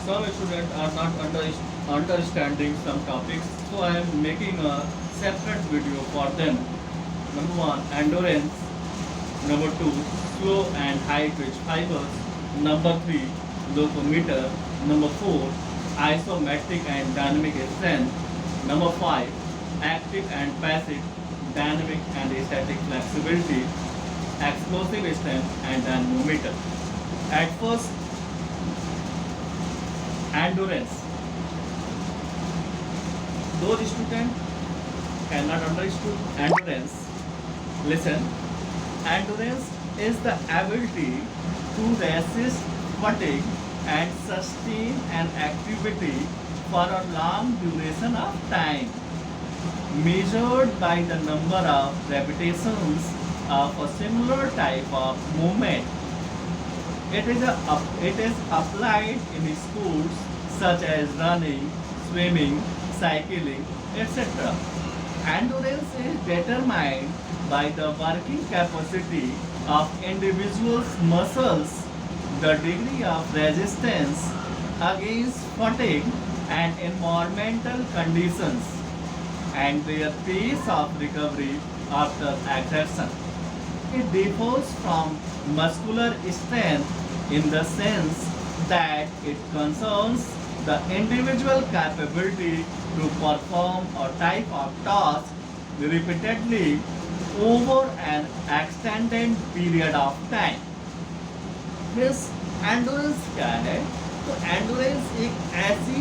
some students are not understanding some topics, so I am making a separate video for them. Number one, endurance. Number two, slow and high twitch fibers. Number three, locometer. Number four, isometric and dynamic strength. Number five, active and passive, dynamic and static flexibility, explosive strength and dynamometer. At first, endurance. Those students cannot understand endurance. Listen, endurance is the ability to resist fatigue and sustain an activity for a long duration of time, measured by the number of repetitions of a similar type of movement. It is applied in sports such as running, swimming, cycling, etc. Endurance is determined by the working capacity of individuals' muscles, the degree of resistance against fatigue and environmental conditions, and their pace of recovery after exertion. It differs from muscular strength in the sense that it concerns the individual capability to perform a type of task repeatedly over an extended period of time. This endurance क्या है? तो endurance एक ऐसी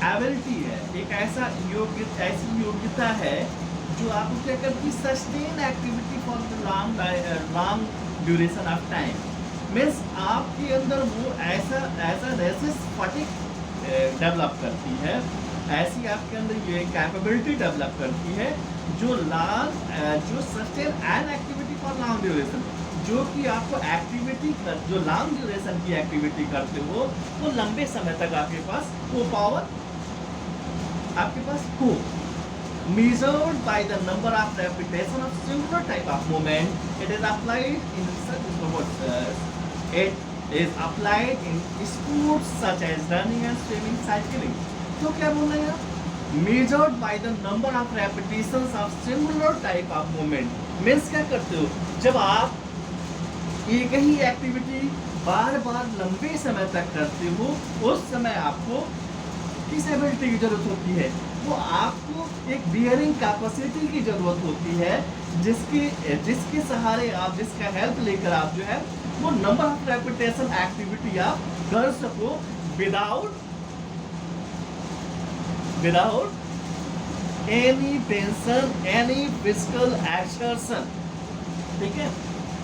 ability है, एक ऐसी योग्यता है जो आपको क्या करती है, sustain activity for the long duration of time. Means आपके अंदर वो ऐसा रेसिस्ट फटिक डेवलप करती है, ऐसी आपके अंदर ये कैपेबिलिटी डेवलप करती है जो sustain an activity for long duration, जो कि आपको जो लॉन्ग ड्यूरेशन की एक्टिविटी करते हो वो लंबे समय तक आपके पास वो पावर आपके पास हो. Measured by the number of repetition of similar type of movement, it is applied in sports such as running and swimming, cycling. तो क्या बोल रहे हैं? Measured by the number of repetitions of similar type of movement. Means क्या करते हो? जब आप एक ही एक्टिविटी बार बार लंबे समय तक करते हो, उस समय आपको किस एबिलिटी की जरूरत होती है? वो आपको एक बियरिंग कैपेसिटी की जरूरत होती है, जिसके सहारे आप, जिसका हेल्प लेकर आप जो है वो नंबर ऑफ रेपिटेशन एक्टिविटी आप कर सको without any tension, any physical exertion. ठीक है.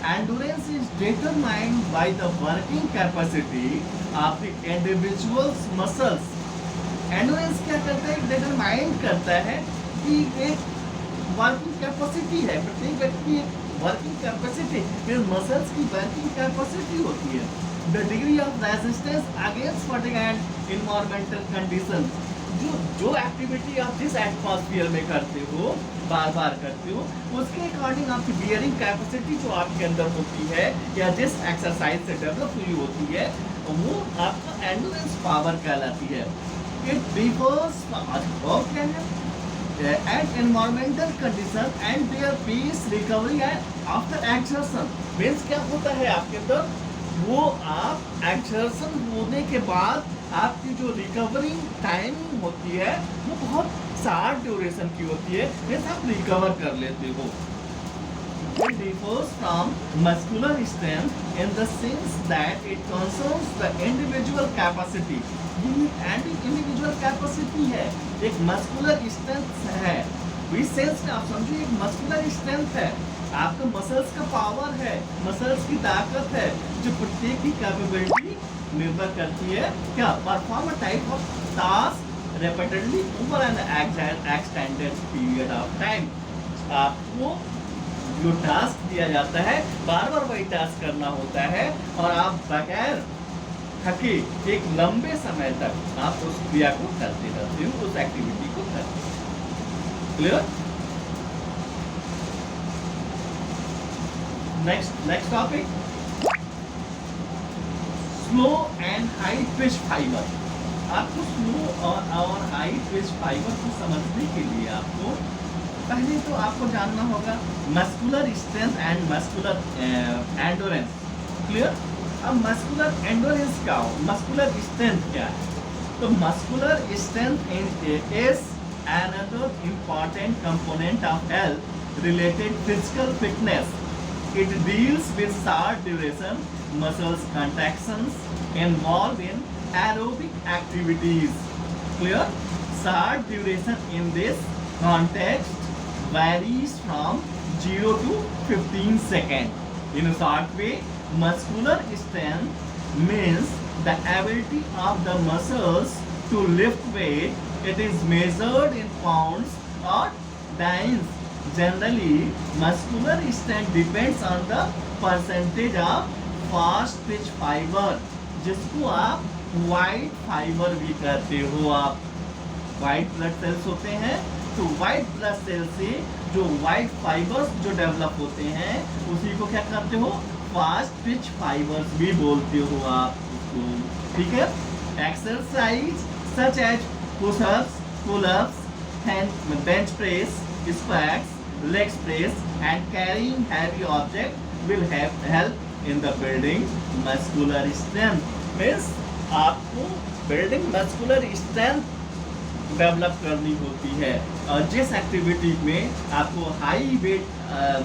Endurance is determined by the working capacity of the individuals muscles. Endurance क्या करता है? डिटरमाइन करता है कि एक वर्किंग कैपेसिटी है, प्रत्येक व्यक्ति की वर्किंग कैपेसिटी, फिर मसल्स की वर्किंग कैपेसिटी होती है. The degree of resistance against fatigue and environmental condition. जो एक्टिविटी आप जिस एटमॉस्फेयर में करते हो, बार बार करते हो, उसके अकॉर्डिंग आपकी बियरिंग कैपेसिटी जो आपके अंदर होती है या जिस एक्सरसाइज से डेवलप हुई होती है, वो आपका एंडुरेंस पावर कहलाती है. It differs from and environmental condition and their pace recovery and after exertion. Means क्या होता है आपके अंदर, वो आप एक्सर्शन होने के बाद आपकी जो रिकवरी टाइमिंग होती है वो बहुत शॉर्ट ड्यूरेशन की होती है, मीन्स आप रिकवर कर लेते हो. It differs from muscular strength in the sense that it concerns the individual capacity. ये इंडिविजुअल कैपेसिटी है, एक मस्कुलर स्ट्रेंथ है. इस सेंस में आप समझिए एक मस्कुलर स्ट्रेंथ है, आपका मसल्स का पावर है, मसल्स की ताकत है, जो प्रत्येक की कैपेबिलिटी निर्भर करती है क्या, perform a type of task repeatedly over N extended period of time. आपको जो टास्क दिया जाता है बार बार वही टास्क करना होता है और आप बगैर थके एक लंबे समय तक आप उस क्रिया को करते रहते हो, उस एक्टिविटी को करते हो. Clear? Next topic, slow and high twist fibre. आपको स्लो और हाई ट्विच फाइबर को समझने के लिए आपको पहले तो आपको जानना होगा muscular strength and muscular endurance. Clear? अब मस्कुलर एंडोरेंस क्या हो, मस्कुलर स्ट्रेंथ क्या है? तो muscular strength is another important component of health related physical fitness. It deals with short duration muscles contractions involved in aerobic activities. Clear? Short duration in this context varies from 0 to 15 seconds. In a short way, muscular strength means the ability of the muscles to lift weight. It is measured in pounds or dynes. Generally, muscular strength depends on the percentage of fast twitch fiber, जिसको आप white fiber भी कहते हो। आप white blood cells होते हैं, तो white blood cells से जो white fibers जो डेवलप होते हैं उसी को क्या कहते हो, fast twitch fibers भी बोलते हो आप उसको। ठीक है? Exercise such as push-ups, pull-ups, bench press, squats, leg press, and carrying heavy object will help in the building muscular strength. Means आपको building muscular strength डेवलप करनी होती है, और जिस एक्टिविटी में आपको हाई वेट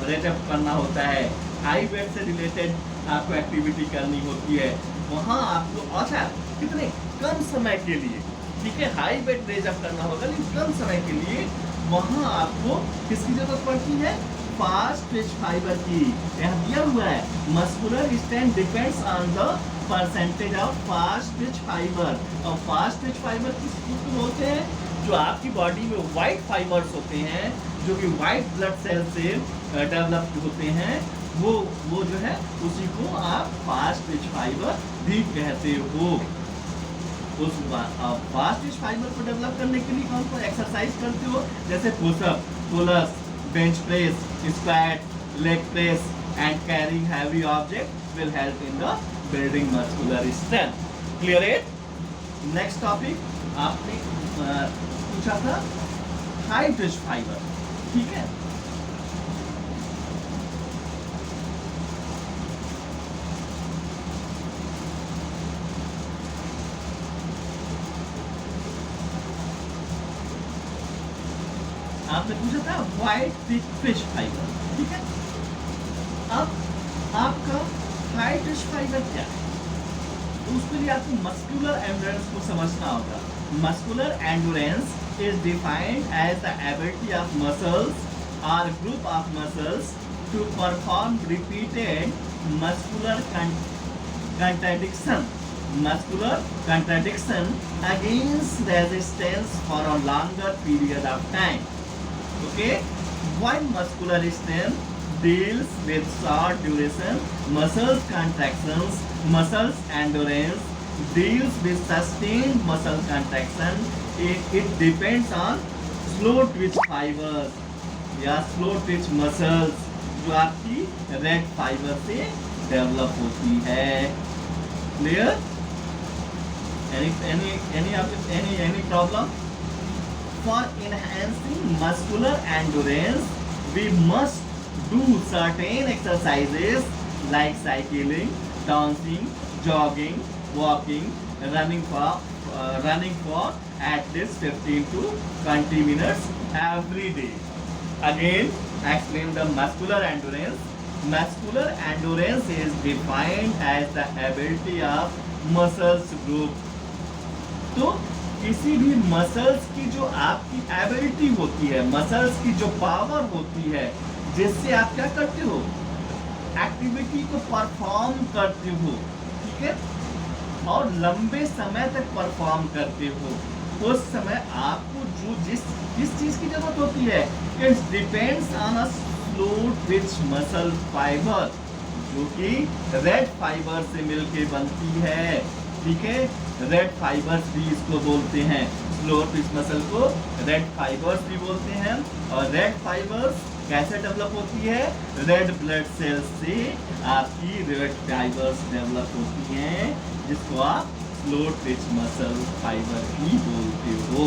रेटअप करना होता है, हाई वेट से रिलेटेड आपको एक्टिविटी करनी होती है, वहाँ आपको अच्छा कितने कम समय के लिए, ठीक है, हाई वेट रेजअप करना होगा लेकिन कम समय के लिए, वहाँ आपको किसकी जरूरत पड़ती है, फास्ट ट्विच फाइबर की। यहाँ दिया हुआ है muscular strength depends on the percentage of fast twitch fibre. और फास्ट ट्विच फाइबर किसको बोलते हैं, जो आपकी बॉडी में वाइट फाइबर्स होते हैं, जो कि वाइट ब्लड सेल से डेवलप होते हैं, वो जो है उसी को आप फास्ट ट्विच फाइबर भी कहते हो। उस फास्ट ट्विच फाइबर को डेवलप करने के लिए कौन कौन एक्सरसाइज करते हो, जैसे push up, pull up, bench press, squat, leg press and carrying heavy object will help in the building muscular strength. Clear it? Next topic आपने पूछा था हाई ट्विच फाइबर। ठीक है, आपने पूछा था वाइट ट्विच फाइबर। ठीक है, अब आपका हाई ट्विच फाइबर क्या है, तो उसके लिए आपको मस्कुलर एंडोरेंस को समझना होगा। Muscular endurance is defined as the ability of muscles और group of muscles to perform repeated muscular contraction against resistance for a longer period of time. Okay, while muscular strength deals with short duration muscle contractions, muscles endurance deals with sustained muscle contraction. It depends on slow twitch fibers या slow twitch muscles जो आपकी red fibre से develop होती है। Clear? Any problem? For enhancing muscular endurance, we must do certain exercises like cycling, dancing, jogging, walking, running for at least 15 to 20 minutes every day. Again, explain the muscular endurance. Muscular endurance is defined as the ability of muscles group. तो किसी भी muscles की जो आपकी ability होती है, muscles की जो पावर होती है, जिससे आप क्या करते हो, एक्टिविटी को परफॉर्म करते हो, ठीक है, और लंबे समय तक परफॉर्म करते हो, उस समय आपको जो जिस चीज की जरूरत होती है, it depends on a slow twitch muscle fibre, जो कि रेड फाइबर से मिलके बनती है। ठीक है, रेड फाइबर्स भी इसको बोलते हैं, स्लो ट्विच मसल को रेड फाइबर्स भी बोलते हैं। और रेड फाइबर्स कैसे डेवलप होती है, रेड ब्लड सेल्स से आपकी रेड फाइबर्स डेवलप होती हैं, जिसको आप स्लो ट्विच मसल फाइबर ही बोलते हो।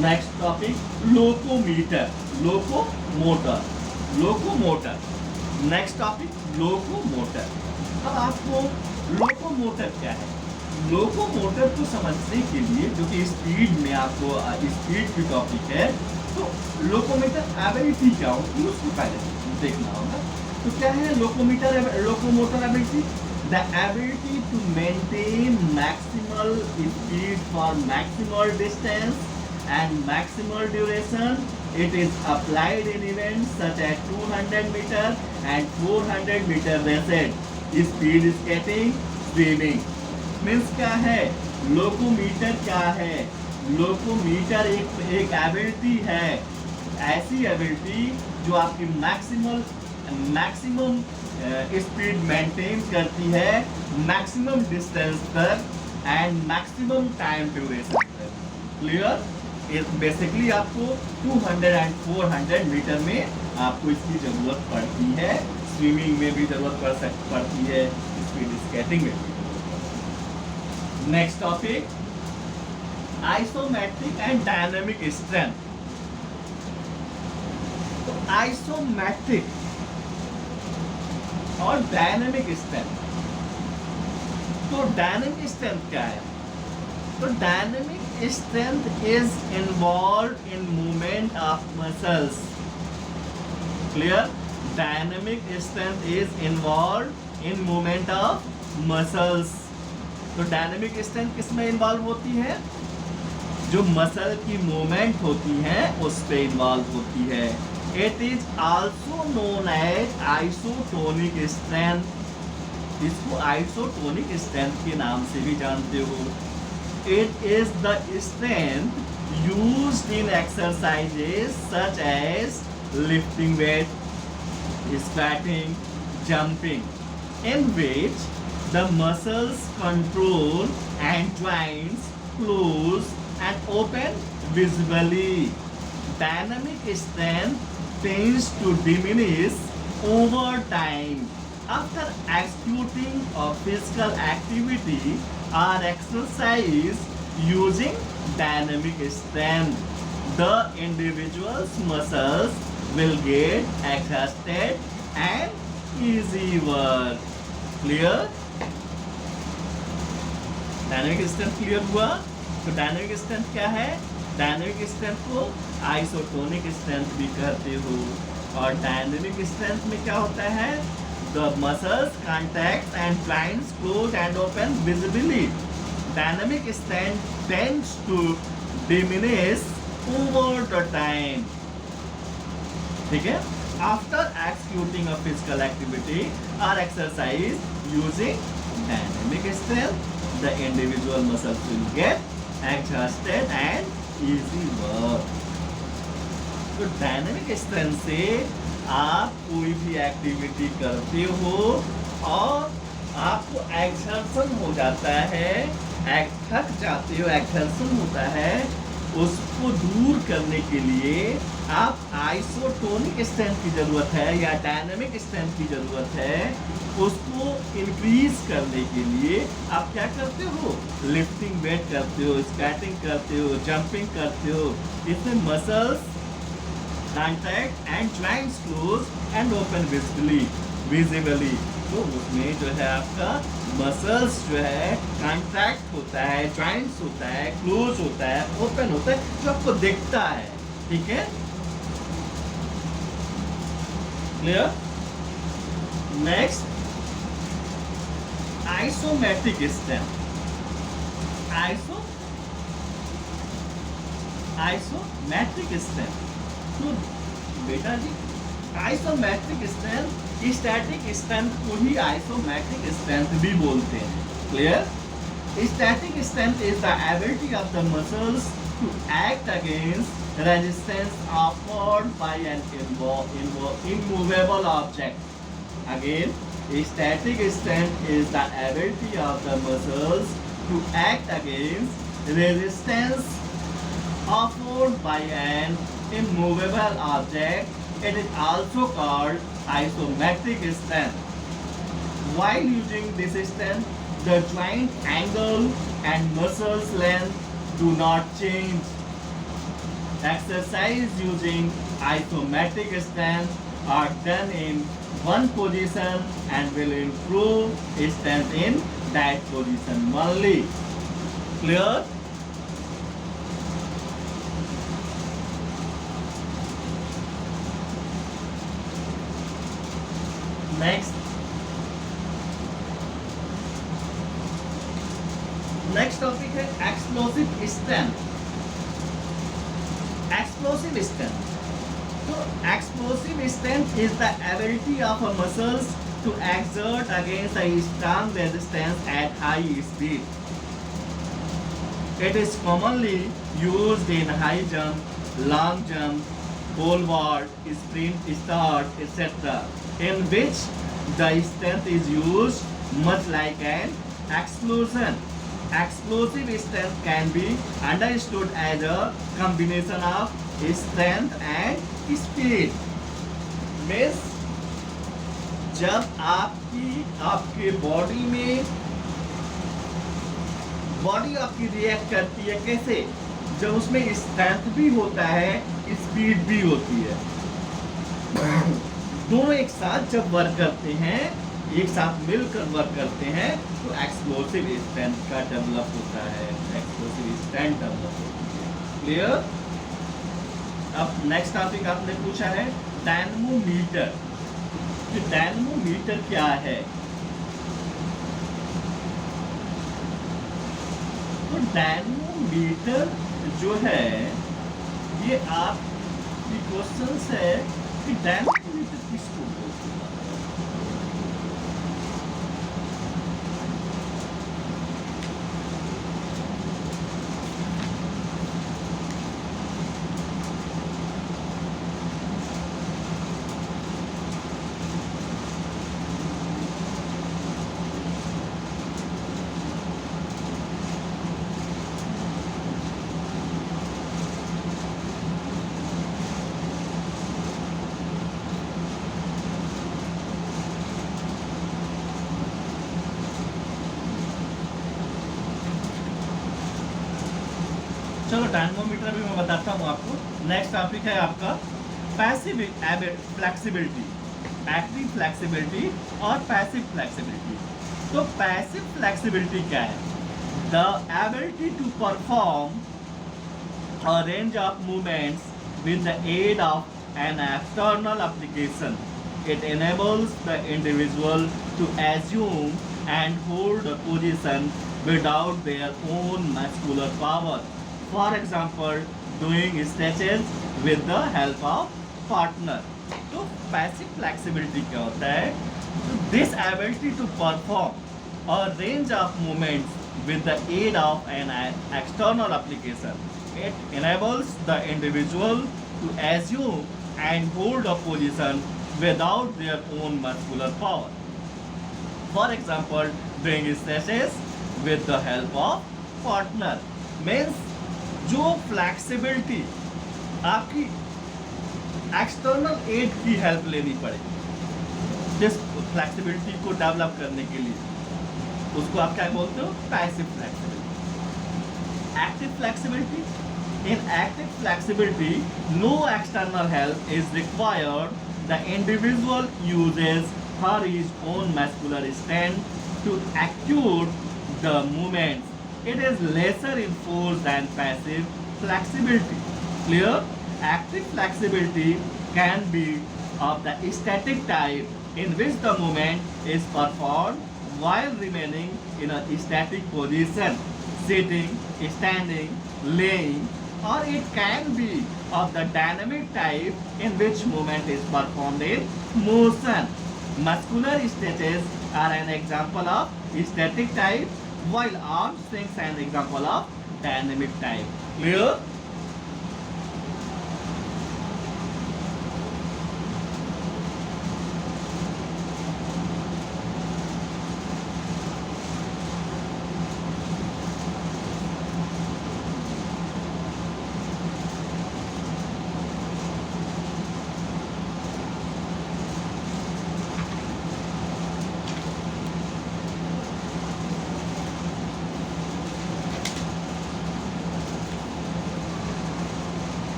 Next topic locometer, locomotor, locomotor. Next topic locomotor. अब आपको लोकोमोटर क्या है, लोकोमोटर को समझने के लिए, जो कि स्पीड में आपको स्पीड की टॉपिक है, तो लोकोमीटर एबिलिटी क्या होती है उसको पहले देखना होगा। तो क्या है locomotor ability? The ability to maintain maximal speed for maximal distance and maximal duration. It is applied in events such as 200 meter and 400 meter races, speed skating, swimming. Means क्या है लोकोमीटर? क्या है लोकोमीटर? एक एबिलिटी है, ऐसी एबिलिटी जो आपकी maximum speed maintain करती है मैक्सिमम डिस्टेंस पर एंड मैक्सिमम टाइम ड्यूरेशन पर। क्लियर? बेसिकली आपको 200 एंड 400 मीटर में आपको इसकी जरूरत पड़ती है, स्विमिंग में भी जरूरत पड़ती है, स्पीड स्केटिंग में भी। Next topic isometric and dynamic strength. तो आइसोमेट्रिक और डायनेमिक स्ट्रेंथ, तो डायनेमिक स्ट्रेंथ क्या है? तो dynamic strength is involved in movement of muscles. Clear? Dynamic strength is involved in movement of muscles. तो डायनेमिक स्ट्रेंथ किस में इन्वॉल्व होती है? जो मसल की मूवमेंट होती है उस पे इन्वॉल्व होती है। It is also known as isotonic strength. इसको आइसोटोनिक स्ट्रेंथ के नाम से भी जानते हो। It is the strength used in exercises such as lifting weight, squatting, jumping, in which the muscles control and joints close and open visibly. Dynamic strength tends to diminish over time. After executing a physical activity or exercise using dynamic strength, the individual's muscles will get exhausted and easy work. Clear? Dynamic strength clear हुआ? तो dynamic strength क्या है? Dynamic strength को isotonic strength भी कहते हो। और dynamic strength में क्या होता है? The muscles contract and joints close and open visibly. Dynamic strength tends to diminish over the time. ठीक है? After executing a physical activity or exercise using dynamic strength, the individual muscles will get exhausted and easy work. तो dynamic strength से आप कोई भी activity करते हो और आपको एक्सर्शन हो जाता है, थक जाते हो, एक्सर्शन होता है, उसको दूर करने के लिए आप आइसोटोनिक स्ट्रेंथ की जरूरत है या डायनेमिक स्ट्रेंथ की जरूरत है। उसको इंक्रीज करने के लिए आप क्या करते हो? लिफ्टिंग वेट करते हो, स्क्वैटिंग करते हो, जंपिंग करते हो। इसमें muscles contact and joints close and open visibly. तो उसमें जो है आपका मसल्स जो है कॉन्ट्रैक्ट होता है, जॉइंट्स होता है, क्लोज होता है, ओपन होता है, जो आपको दिखता है। ठीक है? Clear? Next isometric strength. Isometric strength, तो बेटा जी आइसोमेट्रिक स्ट्रेंथ स्टैटिक स्ट्रेंथ को ही आइसोमेट्रिक स्ट्रेंथ भी बोलते हैं। Clear? Static strength is the ability of the muscles to act against resistance offered by an immovable object. Again, static strength is the ability of the muscles to act against resistance offered by an immovable object. It is also called isometric strength. While using this strength, the joint angle and muscles length do not change. Exercise using isometric strength are done in one position and will improve strength in that position only. Clear? Next topic है explosive strength. Explosive strength, तो explosive strength is the ability of a muscles to exert against a strong resistance at high speed. It is commonly used in high jump, long jump, pole vault, sprint start, etc., in which the strength is used much like an explosion. Explosive strength can be understood as a combination of strength and speed. Means जब आपके body आपकी react करती है, कैसे? जब उसमें strength भी होता है, स्पीड भी होती है, दोनों एक साथ जब वर्क करते हैं, एक साथ मिलकर वर्क करते हैं, तो एक्सप्लोसिव स्ट्रेंथ का डेवलप होता है, एक्सप्लोसिव स्ट्रेंथ डेवलप होती है। क्लियर? अब नेक्स्ट टॉपिक आपने पूछा है डायनमोमीटर। डायनमोमीटर क्या है? तो डायनमोमीटर जो है, ये आपकी क्वेश्चन है कि डायनमोमीटर किसको बोलते हैं? चलो डायनमोमीटर भी मैं बताता हूँ आपको। नेक्स्ट टॉपिक है आपका पैसिव फ्लेक्सिबिलिटी, एक्टिव फ्लेक्सिबिलिटी और पैसिव फ्लेक्सिबिलिटी। तो पैसिव फ्लेक्सिबिलिटी क्या है? The ability to perform a range of movements with the aid of an external application. It enables the individual to assume and hold a position without their own muscular power. For example, doing stretches with the help of partner. तो passive flexibility क्या होता है? This ability to perform a range of movements with the aid of an external application. It enables the individual to assume and hold a position without their own muscular power. For example, doing stretches with the help of partner. Means जो flexibility आपकी external aid की help लेनी पड़ेगी, जिस flexibility को develop करने के लिए, उसको आप क्या बोलते हो? Passive flexibility. Active flexibility, in active flexibility no external help is required. The individual uses her his own muscular strength to execute the movements. It is lesser in force than passive flexibility. Clear? Active flexibility can be of the static type, in which the movement is performed while remaining in a static position, sitting, standing, laying, or it can be of the dynamic type, in which movement is performed in motion. Muscular stretches are an example of static type, while arm swings an example of dynamic type. Clear?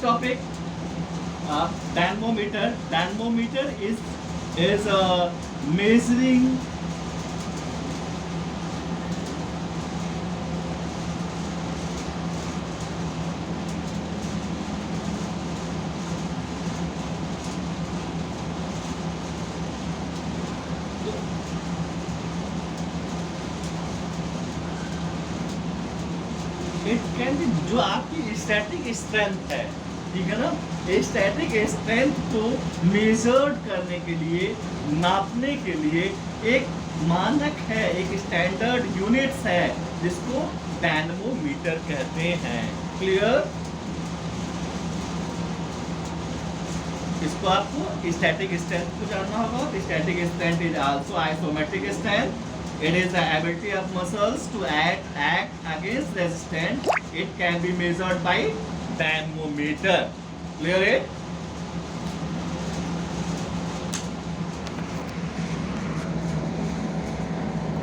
topic, dynamometer. Dynamometer is measuring it can be जो आपकी static strength है, ठीक है ना, static strength को measured करने के लिए, नापने के लिए एक मानक है, एक स्टैंडर्ड यूनिट्स है जिसको डायनेमोमीटर कहते हैं। क्लियर? इसको आपको स्टैटिक स्ट्रेंथ को जानना होगा। Static strength is also isometric strength. It is the ability of muscles to act against resistance. It can be measured by dynamometer. Clear it?